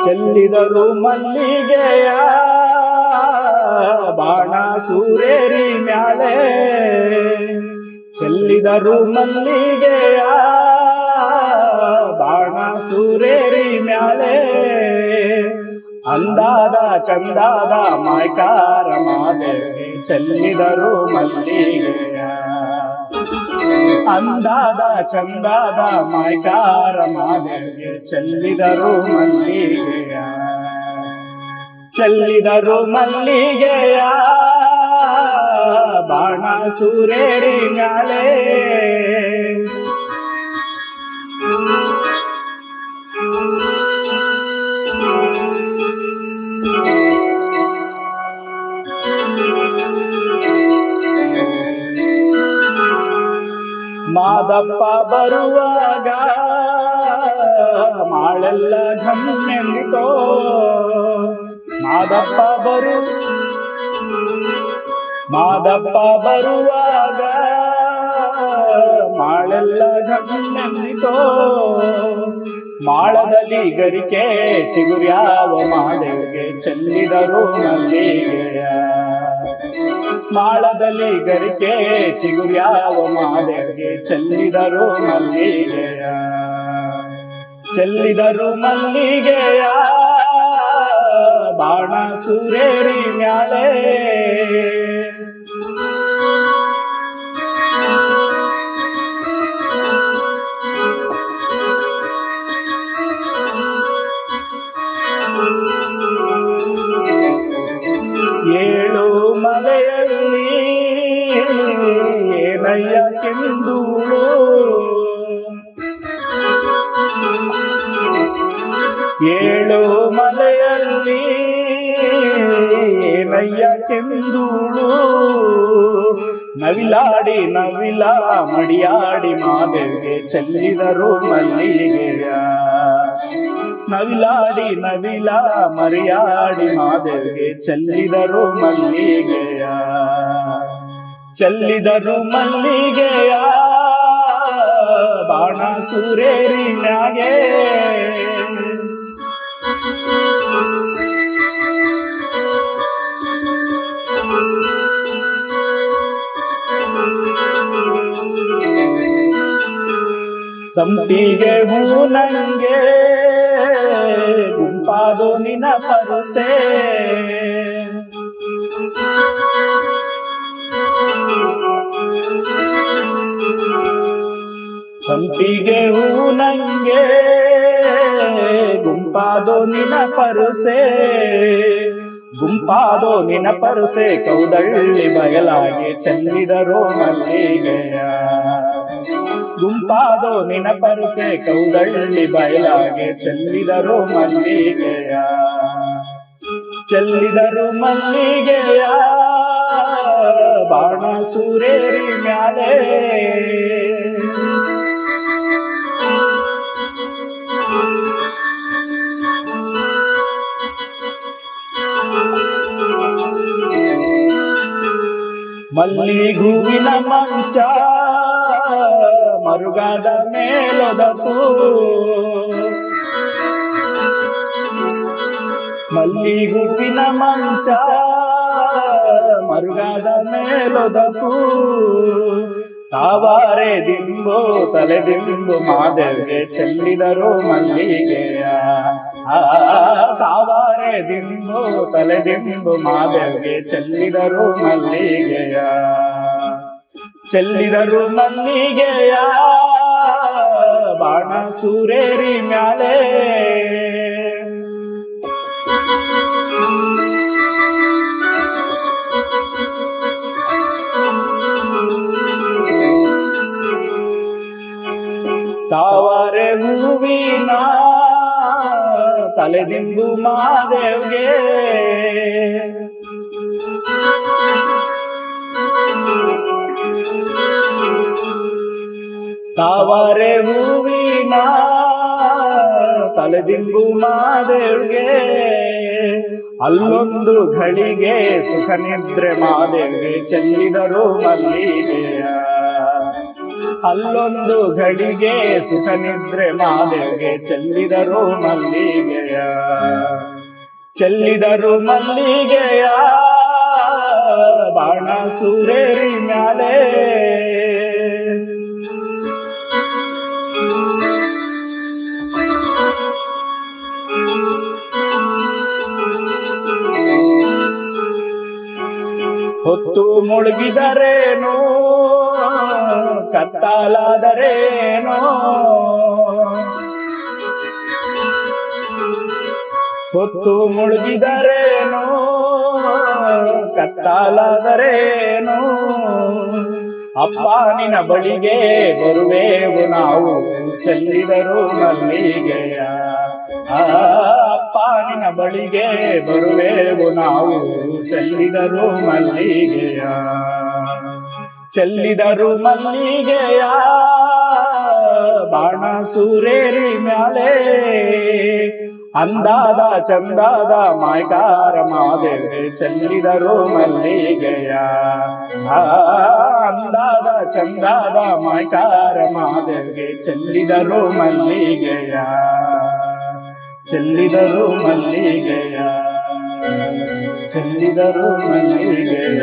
ಚೆಲ್ಲಿದರು ಮಲ್ಲಿಗೆಯ ಬಾಣ ಸೂರೇರಿ ಮ್ಯಾಲೆ, ಚೆಲ್ಲಿದರು ಮಲ್ಲಿಗೆಯ ಬಾಣ ಸೂರೇರಿ ಮ್ಯಾಲೆ, ಅಂದಾದ ಚಂದಾದ ಮಾಯ್ಕಾರ ಮಾದೇವಿ ಚೆಲ್ಲಿದರು ಮಲ್ಲಿಗೆಯ, ಅಂದಾದ ಚಂದಾದ ಮಾಯ್ಕಾರ ಮಾದೇವಿ ಚೆಲ್ಲಿದರು ಮಲ್ಲಿಗೆಯ, ಚೆಲ್ಲಿದರು ಮಲ್ಲಿಗೆಯ ಬಾಣ ಸೂರೇರಿ ಮ್ಯಾಲೆ. ಮಾದಪ್ಪ ಬರುವಾಗ ಮಾಳೆಲ್ಲ ಘಮ್ಮೆಂದಿತೋ, ಮಾದಪ್ಪ ಬರುವಾಗ ಮಾಳೆಲ್ಲ ಘಮ್ಮೆಂದಿತೋ, ಮಾಳದಲ್ಲಿ ಗರಿಕೆ ಚಿಗುರ್ಯಾವ ಮಾದೇವಿಗೆ ಚೆಲ್ಲಿದರು ಮಲ್ಲಿಗೆಯ, ಮಾಳದಲ್ಲಿ ಗರಿಕೆ ಚಿಗುರ್ಯಾವ ಮಾದೇವಿಗೆ ಚೆಲ್ಲಿದರು ಮಲ್ಲಿಗೆಯ, ಚೆಲ್ಲಿದರು ಮಲ್ಲಿಗೆಯ ಬಾಣ ಸೂರೇರಿ ಮ್ಯಾಲೆ. ಏಳು ಮಲೆಯಲ್ಲಿ ಏನಯ್ಯ ಕೆಂದೂಳು, ಏಳು ಮಲೆಯಲ್ಲಿ ಏನಯ್ಯ ಕೆಂದೂಳು, ನವಿಲಾಡಿ ನವಿಲ ಮಡಿಯಾಡಿ ಮಾದೇವಿಗೆ ಚೆಲ್ಲಿದರು ಮಲ್ಲಿಗೆಯ, ನವಿಲಾಡಿ ನವಿಲ ಮರಿಯಾಡಿ ಮಾದೇವಿಗೆ ಚೆಲ್ಲಿದರು ಮಲ್ಲಿಗೆಯ, ಚೆಲ್ಲಿದರು ಮಲ್ಲಿಗೆಯ ಬಾಣ ಸೂರೇರಿ ಮ್ಯಾಗೆ. ಸಂಪಿಗೆ ಹೂ ನಂಗೆ ಗುಂಪಾದು ನಿನ ಪರಸೆ, ಸಂಪಿಗೆ ಹೂ ನಂಗೆ ಗುಂಪಾದೋ ನಿನ ಪರಸೆ, ಗುಂಪಾದೋ ನಿನ ಪರಸೆ ಕೌದಳ್ಳಿ ಬಯಲಾಗಿ ಚೆಲ್ಲಿದರು ಮಲ್ಲಿಗೆಯ, ಗುಂಪಾದೋ ನಿನ ಪರಸೆ ಕೌದಳ್ಳಿ ಬಯಲಾಗೆ ಚೆಲ್ಲಿದರು ಮಲ್ಲಿಗೆಯ, ಚೆಲ್ಲಿದರು ಮಲ್ಲಿಗೆಯ ಬಾಣ ಸೂರೇರಿ ಮ್ಯಾಲೆ. ಮಲ್ಲಿಗೂವಿನ ಮಂಚ ಮರುಗಾದ ಮೇಲೊದತು, ಮಲ್ಲಿಗೂವಿನ ಮಂಚ ಮರುಗಾದ ಮೇಲೊದತು, ತಾವಾರೆ ದಿಂಬು ತಲೆದಿಂಬು ಮಾದೇವಿಗೆ ಚೆಲ್ಲಿದರು ಮಲ್ಲಿಗೆಯ, ತಾವಾರೆ ದಿಂಬು ತಲೆದಿಂಬು ಮಾದೇವಿಗೆ ಚೆಲ್ಲಿದರು ಮಲ್ಲಿಗೆಯ, ಚೆಲ್ಲಿದರು ಮಲ್ಲಿಗೆಯ ಬಾಣ ಸೂರೇರಿ ಮ್ಯಾಲೆ. ತಾವರೆ ಹೂವಿನ ತಲೆದಿಂಬು ಮಾದೇವ್ಗೆ, ತಾವರೆ ಹೂವಿನ ತಲೆದಿಂಬು ಮಾದೇವ್ಗೆ, ಅಲ್ಲೊಂದು ಘಳಿಗೆ ಸುಖ ನಿದ್ರೆ ಮಾದೇವ್ಗೆ ಚೆಲ್ಲಿದರು ಮಲ್ಲಿಗೆಯ, ಅಲ್ಲೊಂದು ಘಳಿಗೆ ಸುಖ ನಿದ್ರೆ ಮಾದೇವ್ಗೆ ಚೆಲ್ಲಿದರು ಮಲ್ಲಿಗೆಯ ಚೆಲ್ಲಿದರು ಮಲ್ಲಿಗೆಯ ಬಾಣ ಸೂರೇರಿ ಮ್ಯಾಲೆ ಹೊತ್ತು ಮುಳುಗಿದರೇನೋ ಕತ್ತಲಾದರೇನೋ ಹೊತ್ತು ಮುಳುಗಿದರೇನೋ ಕತ್ತಲಾದರೇನೋ ಅಪ್ಪ ನಿನ್ನ ಬಳಿಗೆ ಬರುವೆವು ನಾವು ಚೆಲ್ಲಿದರು ಮಲ್ಲಿಗೆಯ ಅಪ್ಪ ನಿನ್ನ ಬಳಿಗೆ ಬರುವೆವು ನಾವು ಚೆಲ್ಲಿದರು ಮಲ್ಲಿಗೆಯ ಚೆಲ್ಲಿದರು ಮಲ್ಲಿಗೆಯ ಬಾಣ ಸೂರೇರಿ ಮ್ಯಾಲೆ ಅಂದಾದ ಚಂದಾದ ಮಾಯ್ಕಾರ ಮಾದೇವ್ಗೆ ಚೆಲ್ಲಿದರು ಮಲ್ಲಿಗೆಯ ಅಂದಾದ ಚಂದಾದ ಮಾಯ್ಕಾರ ಮಾದೇವ್ಗೆ ಚೆಲ್ಲಿದರು ಮಲ್ಲಿಗೆಯ ಚೆಲ್ಲಿದರು ಮಲ್ಲಿಗೆಯ ಚೆಲ್ಲಿದರು ಮಲ್ಲಿಗೆಯ